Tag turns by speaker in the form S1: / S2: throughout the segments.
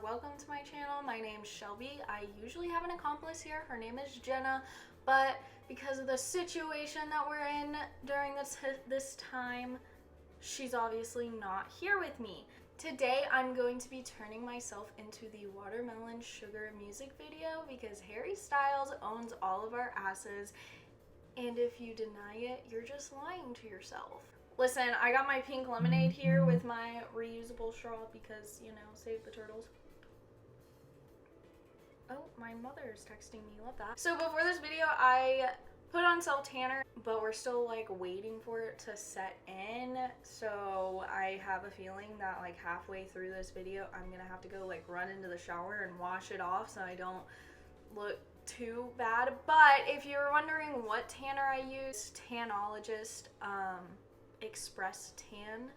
S1: welcome to my channel. My name's Shelby. I usually have an accomplice here. Her name is Jenna, but because of the situation that we're in during this time, she's obviously not here with me. Today I'm going to be turning myself into the Watermelon Sugar music video because Harry Styles owns all of our asses, and if you deny it, you're just lying to yourself. Listen, I got my pink lemonade here with my reusable straw because, you know, save the turtles. Oh, my mother is texting me. Love that. So before this video, I put on self tanner, but we're still like waiting for it to set in. So I have a feeling that like halfway through this video, I'm gonna have to go like run into the shower and wash it off so I don't look too bad. But if you're wondering what tanner I use, Tanologist Express Tan.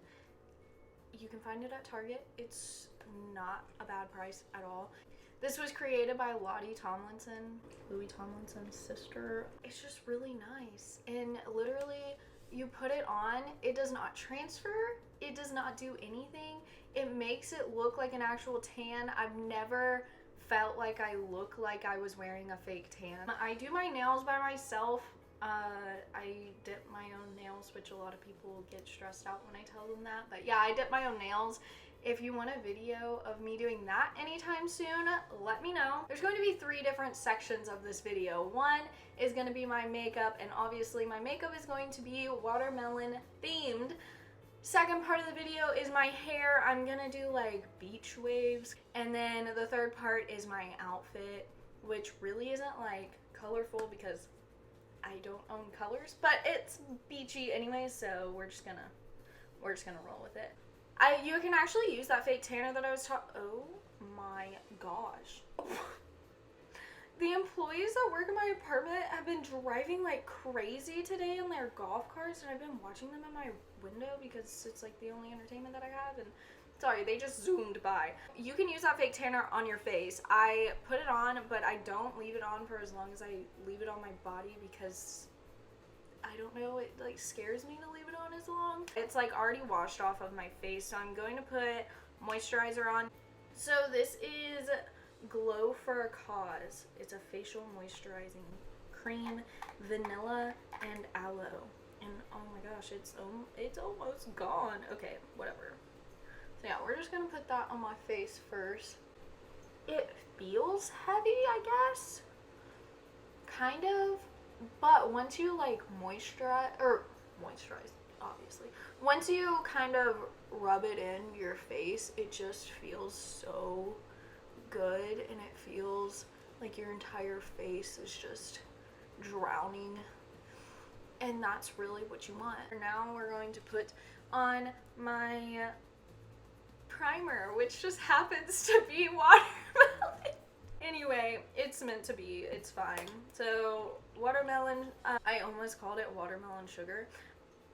S1: You can find it at Target. It's not a bad price at all. This was created by Louis Tomlinson's sister. It's just really nice. And literally, you put it on, it does not transfer, it does not do anything. It makes it look like an actual tan. I've never felt like I look like I was wearing a fake tan. I do my nails by myself. I dip my own nails, which a lot of people get stressed out when I tell them that. But yeah, I dip my own nails. If you want a video of me doing that anytime soon, let me know. There's going to be 3 different sections of this video. One is going to be my makeup, and obviously my makeup is going to be watermelon themed. Second part of the video is my hair. I'm gonna do like beach waves. And then the third part is my outfit, which really isn't like colorful because I don't own colors, but it's beachy anyway, so we're just gonna roll with it. You can actually use that fake tanner that I was oh my gosh. The employees that work in my apartment have been driving like crazy today in their golf carts, and I've been watching them in my window because it's like the only entertainment that I have, and sorry, they just zoomed by. You can use that fake tanner on your face. I put it on, but I don't leave it on for as long as I leave it on my body because I don't know, it like scares me to leave it on as long. It's like already washed off of my face, so I'm going to put moisturizer on. So this is Glow for a Cause. It's a facial moisturizing cream, vanilla and aloe. And oh my gosh, it's almost gone. Okay, whatever. So yeah, we're just gonna put that on my face first. It feels heavy, I guess. Kind of. But once you like moisturize, obviously. Once you kind of rub it in your face, it just feels so good, and it feels like your entire face is just drowning. And that's really what you want. Now we're going to put on my primer, which just happens to be watermelon. Anyway, it's meant to be. It's fine. So watermelon, I almost called it watermelon sugar.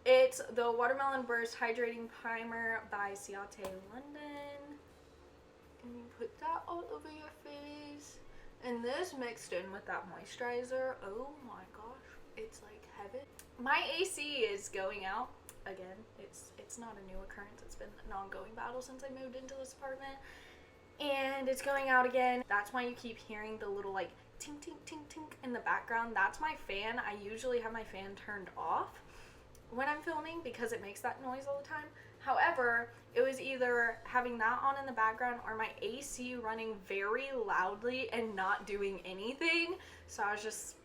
S1: It's the Watermelon Burst Hydrating Primer by Ciate London. And you put that all over your face. And this mixed in with that moisturizer, oh my gosh, it's like heaven. My AC is going out again. It's not a new occurrence. It's been an ongoing battle since I moved into this apartment. And it's going out again. That's why you keep hearing the little like tink tink tink tink in the background. That's my fan. I usually have my fan turned off when I'm filming because it makes that noise all the time. However, it was either having that on in the background or my AC running very loudly and not doing anything. So I was just,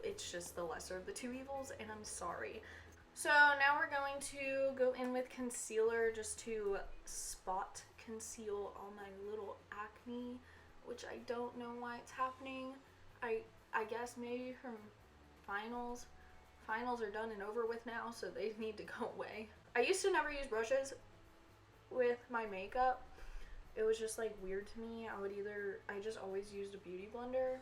S1: it's just the lesser of the two evils, and I'm sorry. So now we're going to go in with concealer just to spot conceal all my little acne, which I don't know why it's happening. I guess maybe from finals. Finals are done and over with now, so they need to go away. I used to never use brushes with my makeup. It was just like weird to me. I just always used a beauty blender.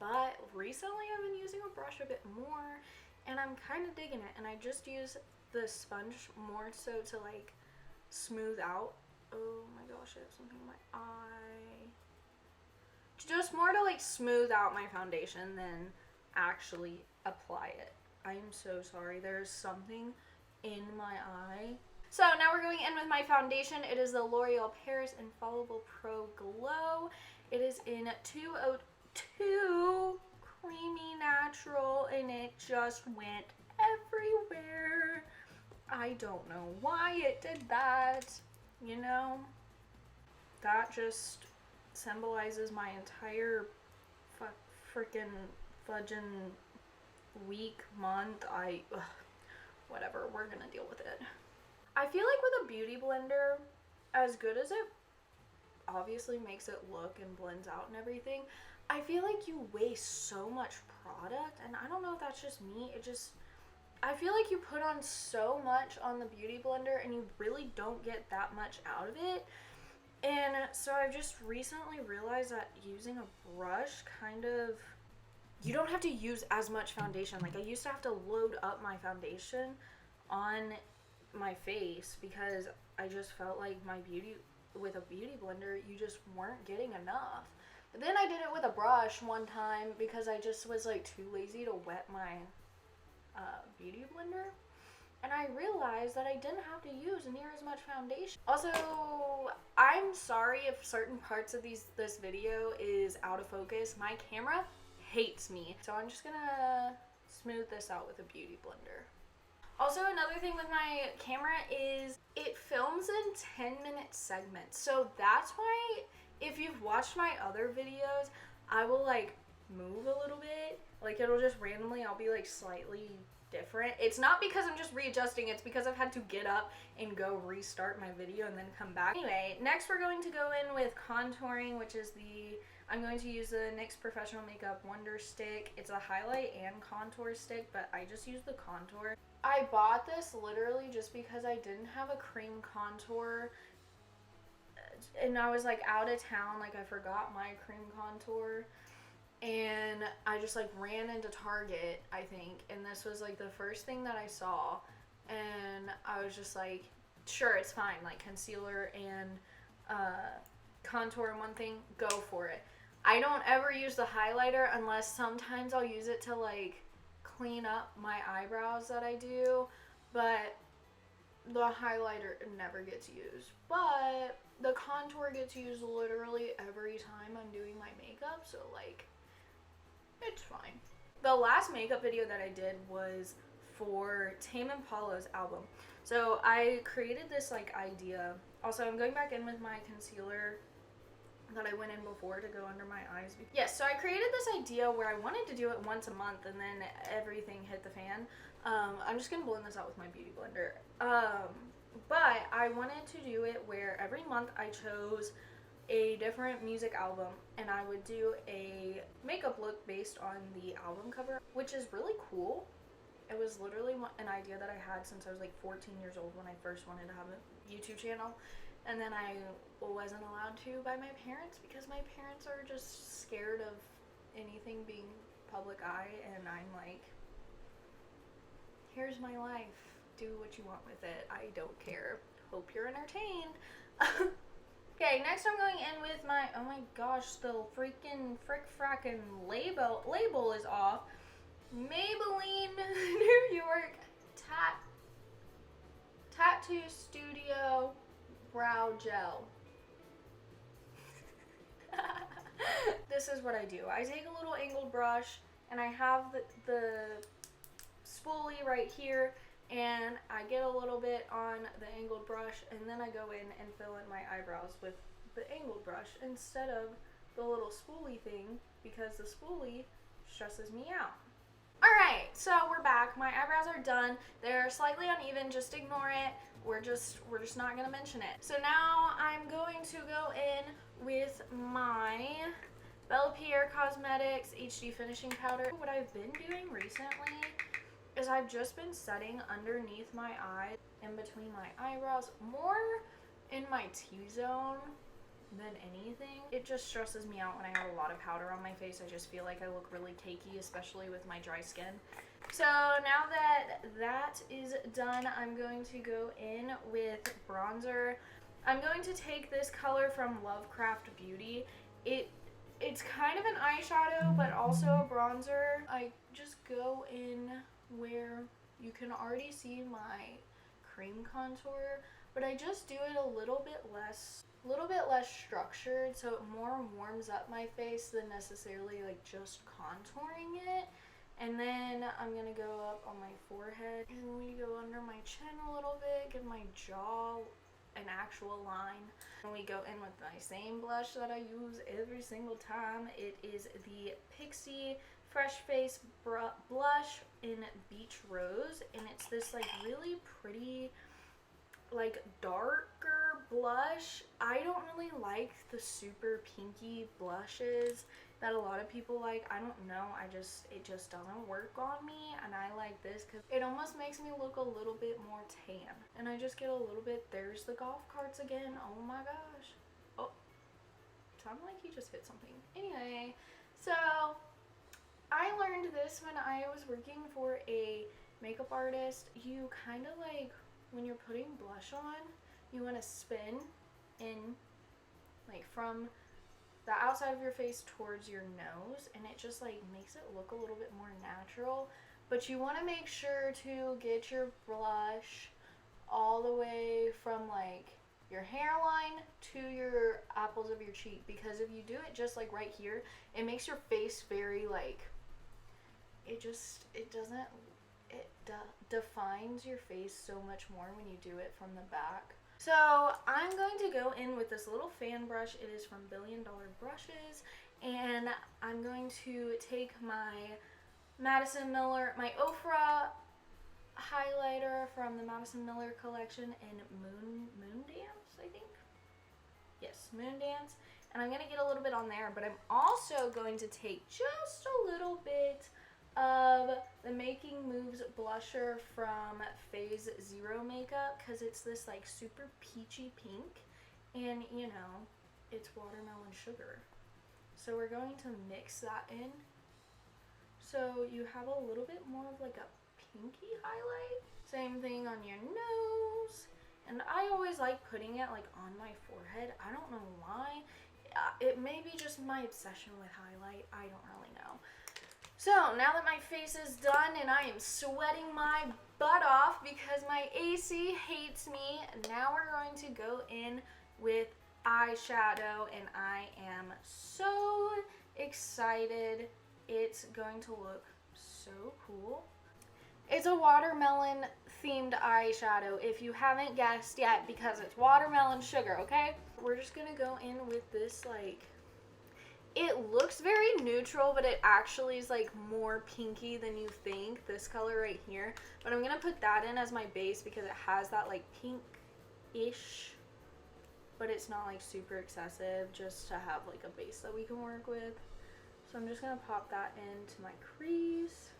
S1: But recently I've been using a brush a bit more, and I'm kind of digging it. And I just use the sponge more so to like smooth out. Oh my gosh, I have something in my eye. Just more to like smooth out my foundation than actually apply it. I am so sorry. There's something in my eye So now we're going in with my foundation. It is the L'Oreal Paris Infallible Pro Glow. It is in 202 Creamy Natural, and it just went everywhere. I don't know why it did that. You know, that just symbolizes my entire freaking fudging week, month. Whatever, we're gonna deal with it. I feel like with a beauty blender, as good as it obviously makes it look and blends out and everything, I feel like you waste so much product, and I don't know if that's just me. I feel like you put on so much on the beauty blender and you really don't get that much out of it. And so I've just recently realized that using a brush you don't have to use as much foundation. Like, I used to have to load up my foundation on my face because I just felt like with a beauty blender, you just weren't getting enough. But then I did it with a brush one time because I just was like too lazy to wet my beauty blender, and I realized that I didn't have to use near as much foundation. Also, I'm sorry if certain parts of this video is out of focus. My camera hates me, so I'm just gonna smooth this out with a beauty blender. Also, another thing with my camera is it films in 10-minute segments, so that's why if you've watched my other videos, I will like move a little bit. Like, it'll just randomly, I'll be like slightly different. It's not because I'm just readjusting, it's because I've had to get up and go restart my video and then come back. Anyway, next we're going to go in with contouring, which is I'm going to use the NYX Professional Makeup Wonder Stick. It's a highlight and contour stick, but I just use the contour. I bought this literally just because I didn't have a cream contour, and I was like out of town, like I forgot my cream contour. And I just like ran into Target, I think, and this was like the first thing that I saw, and I was just like, sure, it's fine, like concealer and contour in one thing, go for it. I don't ever use the highlighter unless sometimes I'll use it to like clean up my eyebrows that I do, but the highlighter never gets used. But the contour gets used literally every time I'm doing my makeup, so like, it's fine. The last makeup video that I did was for Tame Impala's album. So I created this like idea. Also, I'm going back in with my concealer that I went in before to go under my eyes. Yes, so I created this idea where I wanted to do it once a month, and then everything hit the fan. I'm just gonna blend this out with my beauty blender. But I wanted to do it where every month I chose a different music album, and I would do a makeup look based on the album cover, which is really cool. It was literally an idea that I had since I was like 14 years old when I first wanted to have a YouTube channel, and then I wasn't allowed to by my parents because my parents are just scared of anything being public eye, and I'm like, here's my life, do what you want with it, I don't care, hope you're entertained. Okay, next I'm going in with my, oh my gosh, the freaking frackin' label is off. Maybelline New York Tattoo Studio Brow Gel. This is what I do. I take a little angled brush, and I have the spoolie right here, and I get a little bit on the angled brush, and then I go in and fill in my eyebrows with the angled brush instead of the little spoolie thing, because the spoolie stresses me out. Alright, so we're back. My eyebrows are done. They're slightly uneven, just ignore it. We're just not gonna mention it. So now I'm going to go in with my Belle Pierre Cosmetics HD Finishing Powder. What I've been doing recently is I've just been setting underneath my eye, in between my eyebrows, more in my T-zone than anything. It just stresses me out when I have a lot of powder on my face. I just feel like I look really cakey, especially with my dry skin. So now that that is done, I'm going to go in with bronzer. I'm going to take this color from Lovecraft Beauty. It's kind of an eyeshadow, but also a bronzer. I just go in where you can already see my cream contour, but I just do it a little bit less structured, so it more warms up my face than necessarily like just contouring it. And then I'm gonna go up on my forehead, and we go under my chin a little bit, give my jaw an actual line. And we go in with my same blush that I use every single time. It is the Pixie Fresh Face blush in Beach Rose, and it's this like really pretty like darker blush. I don't really like the super pinky blushes that a lot of people like. I don't know, it just doesn't work on me, and I like this because it almost makes me look a little bit more tan, and I just get a little bit, there's the golf carts again, oh my gosh. Oh, sounded like he just hit something. Anyway, so I learned this when I was working for a makeup artist. You kind of like, when you're putting blush on, you want to spin in like from the outside of your face towards your nose, and it just like makes it look a little bit more natural. But you want to make sure to get your blush all the way from like your hairline to your apples of your cheek, because if you do it just like right here, it makes your face very like, it defines your face so much more when you do it from the back. So I'm going to go in with this little fan brush. It is from Billion Dollar Brushes, and I'm going to take my Madison Miller, my Ofra highlighter from the Madison Miller collection in Moon Dance, I think. Yes, Moon Dance. And I'm going to get a little bit on there, but I'm also going to take just a little bit of the Making Moves blusher from Phase Zero Makeup, because it's this like super peachy pink, and you know, it's watermelon sugar. So we're going to mix that in so you have a little bit more of like a pinky highlight. Same thing on your nose, and I always like putting it like on my forehead. I don't know why. It may be just my obsession with highlight, I don't really know. So now that my face is done and I am sweating my butt off because my AC hates me, now we're going to go in with eyeshadow, and I am so excited. It's going to look so cool. It's a watermelon themed eyeshadow, if you haven't guessed yet, because it's watermelon sugar, okay? We're just gonna go in with this like, it looks very neutral, but it actually is like more pinky than you think, this color right here. But I'm gonna put that in as my base because it has that like pink-ish, but it's not like super excessive, just to have like a base that we can work with. So I'm just gonna pop that into my crease.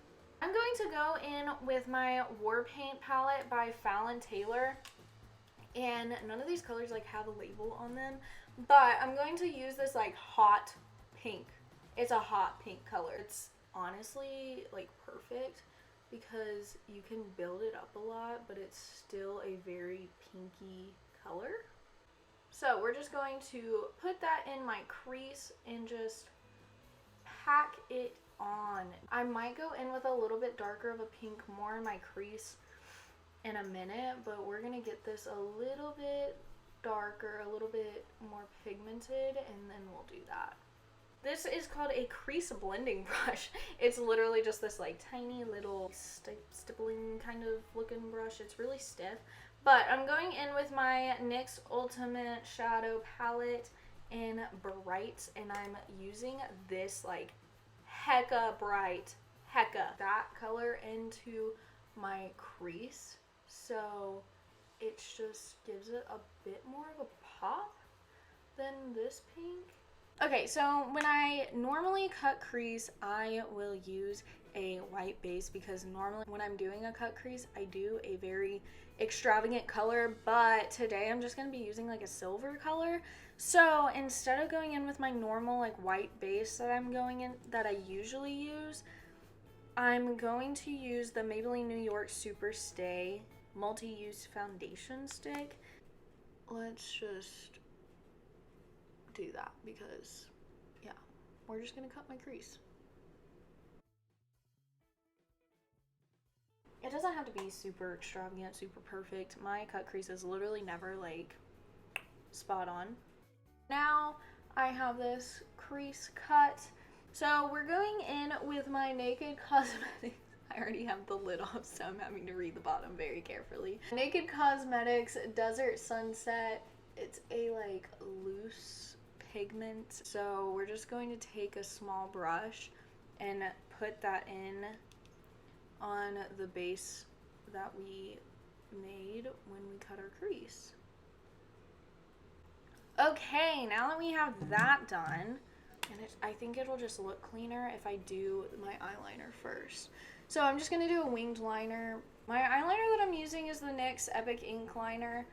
S1: I'm going to go in with my War Paint palette by Fallon Taylor, and none of these colors like have a label on them, but I'm going to use this like hot pink. It's a hot pink color. It's honestly like perfect because you can build it up a lot, but it's still a very pinky color. So we're just going to put that in my crease and just pack it on. I might go in with a little bit darker of a pink more in my crease in a minute, but we're gonna get this a little bit darker, a little bit more pigmented, and then we'll do that. This is called a crease blending brush. It's literally just this like tiny little stippling kind of looking brush. It's really stiff, but I'm going in with my NYX Ultimate Shadow Palette in Bright, and I'm using this like hecka bright, that color into my crease, so it just gives it a bit more of a pop than this pink. Okay, so when I normally cut crease, I will use a white base because normally when I'm doing a cut crease, I do a very extravagant color, but today I'm just going to be using like a silver color. So instead of going in with my normal like white base that I usually use, I'm going to use the Maybelline New York Super Stay Multi-Use Foundation Stick. Let's just do that because, yeah, we're just gonna cut my crease. It doesn't have to be super extravagant, super perfect. My cut crease is literally never like spot on. Now I have this crease cut. So we're going in with my Naked Cosmetics. I already have the lid off, so I'm having to read the bottom very carefully. Naked Cosmetics Desert Sunset. It's a like loose pigment. So we're just going to take a small brush and put that in on the base that we made when we cut our crease. Okay, now that we have that done, and I think it'll just look cleaner if I do my eyeliner first. So I'm just going to do a winged liner. My eyeliner that I'm using is the NYX Epic Ink Liner.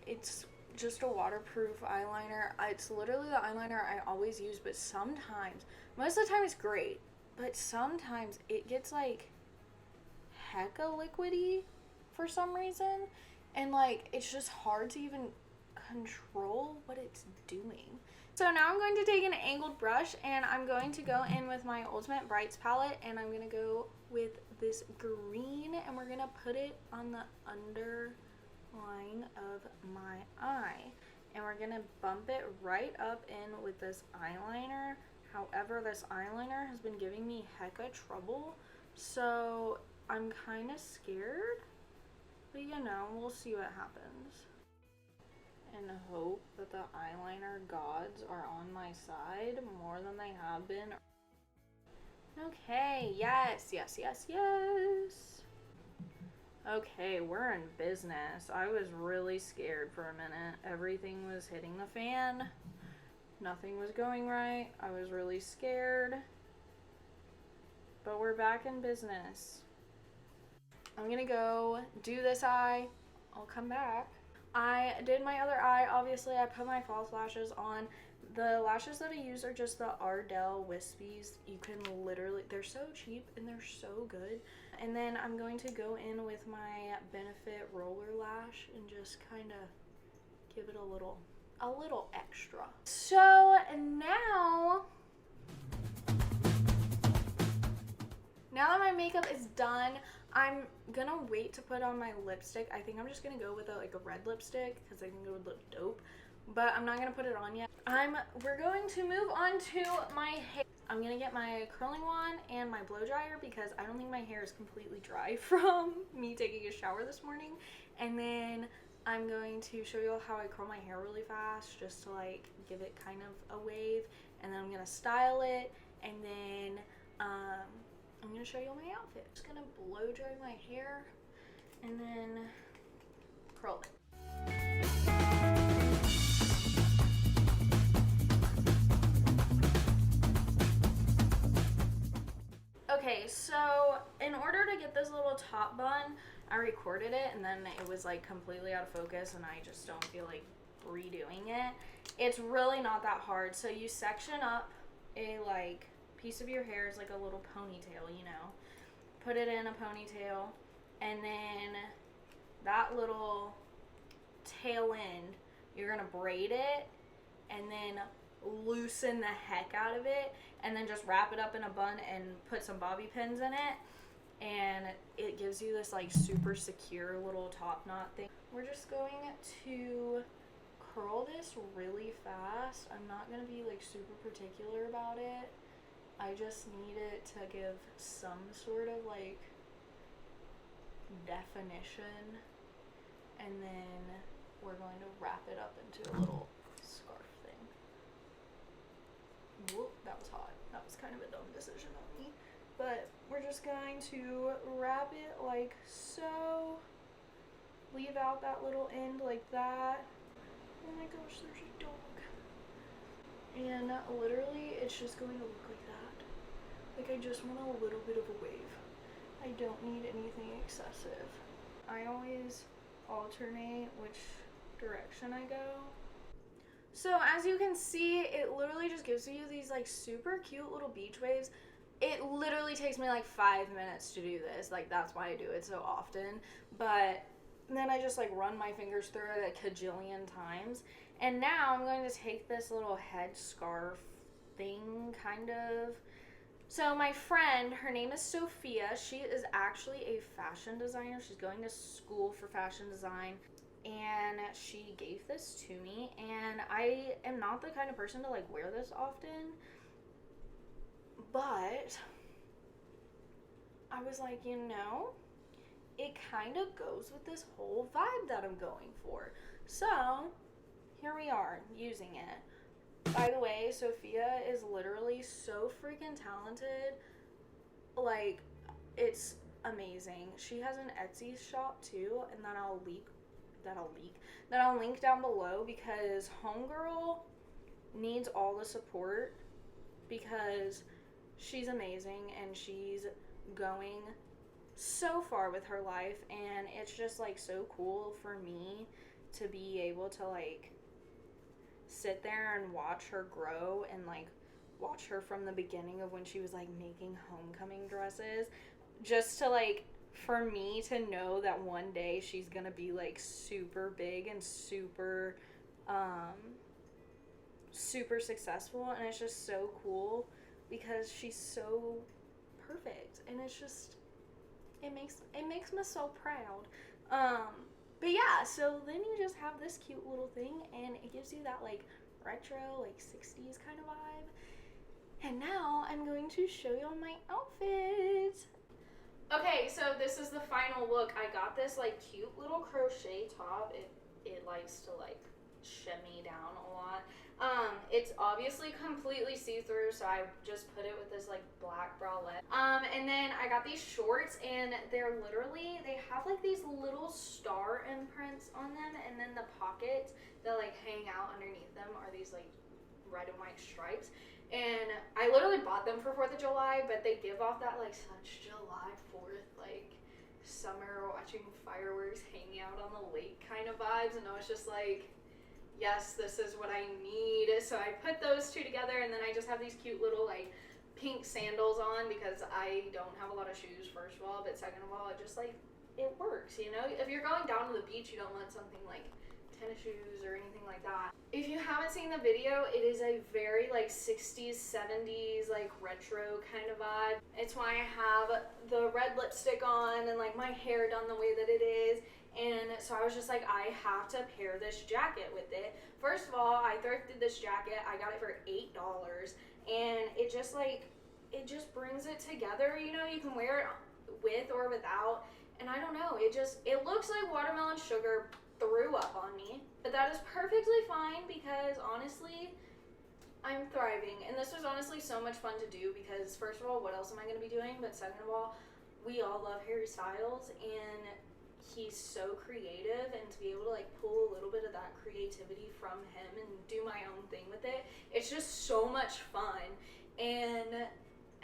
S1: It's just a waterproof eyeliner. It's literally the eyeliner I always use, but sometimes, most of the time it's great, but sometimes it gets like hecka liquidy for some reason, and like it's just hard to even control what it's doing. So now I'm going to take an angled brush and I'm going to go in with my Ultimate Brights palette, and I'm going to go with this green and we're going to put it on the underline of my eye, and we're going to bump it right up in with this eyeliner. However, this eyeliner has been giving me hecka trouble, so I'm kind of scared, but you know, we'll see what happens. And hope that the eyeliner gods are on my side more than they have been. Okay, yes, yes, yes, yes. Okay, we're in business. I was really scared for a minute. Everything was hitting the fan. Nothing was going right. I was really scared. But we're back in business. I'm gonna go do this eye. I'll come back. I did my other eye. Obviously, I put my false lashes on. The lashes that I use are just the Ardell Wispies. You can literally, they're so cheap and they're so good. And then I'm going to go in with my Benefit Roller Lash and just kind of give it a little extra. So now that my makeup is done, I'm gonna wait to put on my lipstick. I think I'm just gonna go with a red lipstick because I think it would look dope, but I'm not gonna put it on yet. We're going to move on to my hair. I'm gonna get my curling wand and my blow dryer because I don't think my hair is completely dry from me taking a shower this morning. And then I'm going to show you how I curl my hair really fast just to like give it kind of a wave, and then I'm gonna style it, and then I'm gonna show you my outfit. Just gonna blow dry my hair and then curl it. Okay, so in order to get this little top bun, I recorded it and then it was like completely out of focus and I just don't feel like redoing it. It's really not that hard. So you section up a like piece of your hair is like a little ponytail, you know, put it in a ponytail, and then that little tail end you're gonna braid it and then loosen the heck out of it, and then just wrap it up in a bun and put some bobby pins in it, and it gives you this like super secure little top knot thing. We're just going to curl this really fast. I'm not gonna be like super particular about it. I just need it to give some sort of like definition, and then we're going to wrap it up into a little scarf thing. Whoop, that was hot. That was kind of a dumb decision on me. But we're just going to wrap it like so. Leave out that little end like that. Oh my gosh, there's a dog. And literally, it's just going to look like that. Like, I just want a little bit of a wave. I don't need anything excessive. I always alternate which direction I go. So as you can see, it literally just gives you these like super cute little beach waves. It literally takes me like 5 minutes to do this. Like, that's why I do it so often. But then I just like run my fingers through it a cajillion times. And now I'm going to take this little head scarf thing kind of, So my friend, her name is Sofia. She is actually a fashion designer. She's going to school for fashion design. And she gave this to me. And I am not the kind of person to like wear this often. But I was like, you know, it kind of goes with this whole vibe that I'm going for. So here we are using it. By the way, Sofia is literally so freaking talented. Like, it's amazing. She has an Etsy shop too, and that I'll link down below, because homegirl needs all the support because she's amazing and she's going so far with her life, and it's just like so cool for me to be able to like sit there and watch her grow and like watch her from the beginning of when she was like making homecoming dresses, just to like for me to know that one day she's gonna be like super big and super super successful. And it's just so cool because she's so perfect, and it's just it makes me so proud. But yeah, so then you just have this cute little thing, and it gives you that like retro, like 60s kind of vibe. And now I'm going to show you my outfit. Okay, so this is the final look. I got this like cute little crochet top. It likes to like shimmy down a lot. It's obviously completely see-through, so I just put it with this like black bralette. And then I got these shorts, and they're literally, they have like these little star imprints on them, and then the pockets that like hang out underneath them are these like red and white stripes. And I literally bought them for 4th of July, but they give off that like such July 4th, like summer watching fireworks, hanging out on the lake kind of vibes. And I was just like, yes, this is what I need. So I put those two together, and then I just have these cute little like pink sandals on because I don't have a lot of shoes, first of all, but second of all, it just like, it works, you know? If you're going down to the beach, you don't want something like tennis shoes or anything like that. If you haven't seen the video, it is a very like 60s, 70s, like retro kind of vibe. It's why I have the red lipstick on and like my hair done the way that it is. And so I was just like, I have to pair this jacket with it. First of all, I thrifted this jacket. I got it for $8, and it just like, it just brings it together. You know, you can wear it with or without, and I don't know, it looks like watermelon sugar threw up on me, but that is perfectly fine because honestly, I'm thriving. And this was honestly so much fun to do because first of all, what else am I going to be doing? But second of all, we all love Harry Styles, and he's so creative, and to be able to like pull a little bit of that creativity from him and do my own thing with it, it's just so much fun. And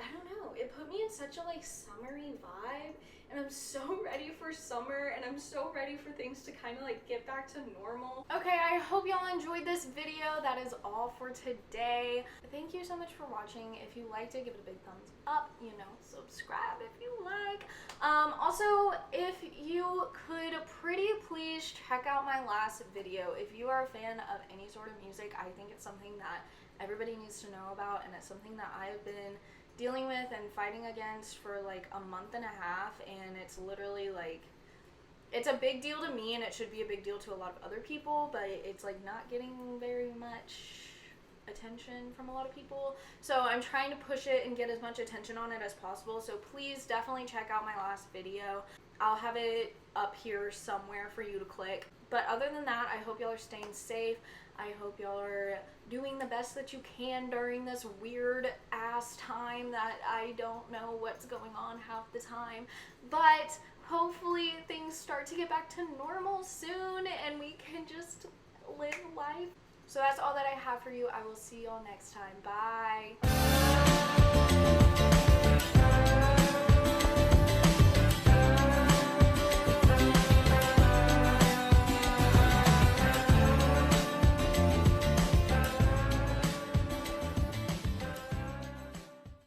S1: I don't know, it put me in such a like summery vibe, and I'm so ready for summer, and I'm so ready for things to kind of like get back to normal. Okay, I hope y'all enjoyed this video. That is all for today. Thank you so much for watching. If you liked it, give it a big thumbs up, you know, subscribe if you like. Also, if you could pretty please check out my last video. If you are a fan of any sort of music, I think it's something that everybody needs to know about, and it's something that I've been dealing with and fighting against for like a month and a half, and it's literally like, it's a big deal to me, and it should be a big deal to a lot of other people, but it's like not getting very much attention from a lot of people. So I'm trying to push it and get as much attention on it as possible. So please definitely check out my last video. I'll have it up here somewhere for you to click. But other than that, I hope y'all are staying safe. I hope y'all are doing the best that you can during this weird ass time that I don't know what's going on half the time. But hopefully things start to get back to normal soon and we can just live life. So that's all that I have for you. I will see y'all next time. Bye.